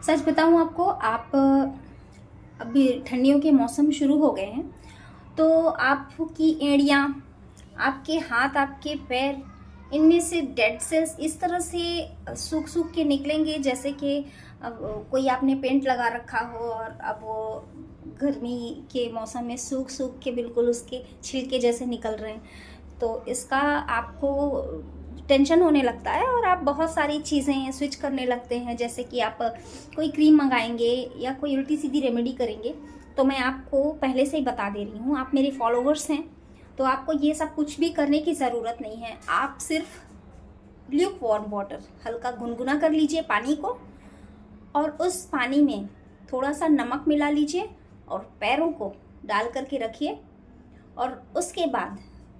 सच बताऊं आपको, आप अभी ठंडियों के मौसम शुरू हो गए हैं तो आपकी एड़ियाँ, आपके हाथ, आपके पैर, इनमें से डेड सेल्स इस तरह से सूख सूख के निकलेंगे जैसे कि अब कोई आपने पेंट लगा रखा हो और अब वो गर्मी के मौसम में सूख सूख के बिल्कुल उसके छिलके जैसे निकल रहे हैं। तो इसका आपको टेंशन होने लगता है और आप बहुत सारी चीज़ें स्विच करने लगते हैं, जैसे कि आप कोई क्रीम मंगाएंगे या कोई उल्टी सीधी रेमेडी करेंगे। तो मैं आपको पहले से ही बता दे रही हूँ, आप मेरे फॉलोवर्स हैं तो आपको ये सब कुछ भी करने की ज़रूरत नहीं है। आप सिर्फ ल्यूक वार्म वाटर हल्का गुनगुना कर लीजिए पानी को, और उस पानी में थोड़ा सा नमक मिला लीजिए और पैरों को डाल करके रखिए। और उसके बाद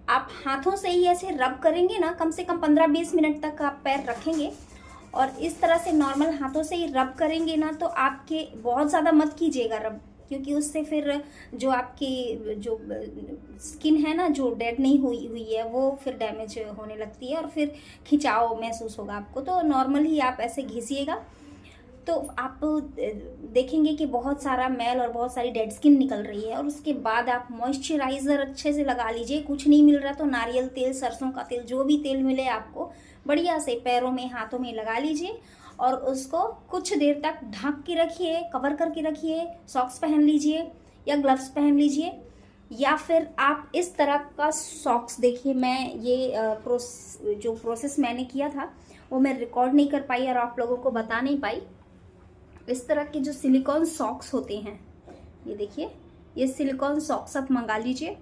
आप हाथों से ही ऐसे रब करेंगे ना, कम से कम 15-20 मिनट तक आप पैर रखेंगे और इस तरह से नॉर्मल हाथों से ही रब करेंगे ना, तो आपके बहुत ज़्यादा मत कीजिएगा रब, क्योंकि उससे फिर जो आपकी जो स्किन है ना, जो डेड नहीं हुई हुई है, वो फिर डैमेज होने लगती है और फिर खिंचाव महसूस होगा आपको। तो नॉर्मल ही आप ऐसे घिसिएगा तो आप देखेंगे कि बहुत सारा मैल और बहुत सारी डेड स्किन निकल रही है। और उसके बाद आप मॉइस्चराइज़र अच्छे से लगा लीजिए। कुछ नहीं मिल रहा तो नारियल तेल, सरसों का तेल, जो भी तेल मिले आपको, बढ़िया से पैरों में, हाथों में लगा लीजिए और उसको कुछ देर तक ढक के रखिए, कवर करके रखिए। सॉक्स पहन लीजिए या ग्लव्स पहन लीजिए, या फिर आप इस तरह का सॉक्स, देखिए मैं ये जो प्रोसेस मैंने किया था वो मैं रिकॉर्ड नहीं कर पाई और आप लोगों को बता नहीं पाई। इस तरह के जो सिलिकॉन सॉक्स होते हैं, ये देखिए, ये सिलिकॉन सॉक्स आप मंगा लीजिए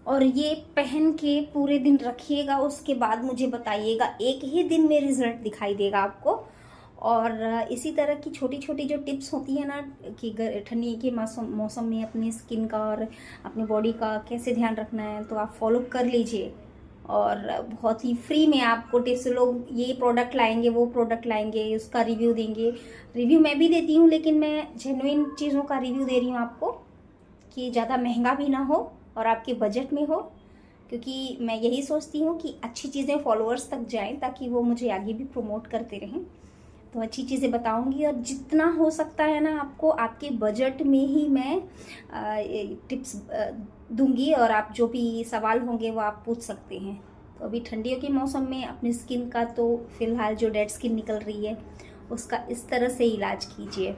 और ये पहन के पूरे दिन रखिएगा। उसके बाद मुझे बताइएगा, एक ही दिन में रिजल्ट दिखाई देगा आपको। और इसी तरह की छोटी छोटी जो टिप्स होती है ना, कि ठंडी के मौसम में अपनी स्किन का और अपनी बॉडी का कैसे ध्यान रखना है, तो आप फॉलो कर लीजिए। और बहुत ही फ्री में आपको टिप्स, लोग ये प्रोडक्ट लाएंगे, वो प्रोडक्ट लाएंगे, उसका रिव्यू देंगे। रिव्यू मैं भी देती हूँ, लेकिन मैं जेन्युइन चीज़ों का रिव्यू दे रही हूँ आपको, कि ज़्यादा महंगा भी ना हो और आपके बजट में हो, क्योंकि मैं यही सोचती हूँ कि अच्छी चीज़ें फॉलोअर्स तक जाएं ताकि वो मुझे आगे भी प्रमोट करते रहें। तो अच्छी चीज़ें बताऊंगी और जितना हो सकता है ना, आपको आपके बजट में ही मैं टिप्स दूंगी और आप जो भी सवाल होंगे वो आप पूछ सकते हैं। तो अभी ठंडियों के मौसम में अपनी स्किन का तो फिलहाल जो डेड स्किन निकल रही है उसका इस तरह से इलाज कीजिए।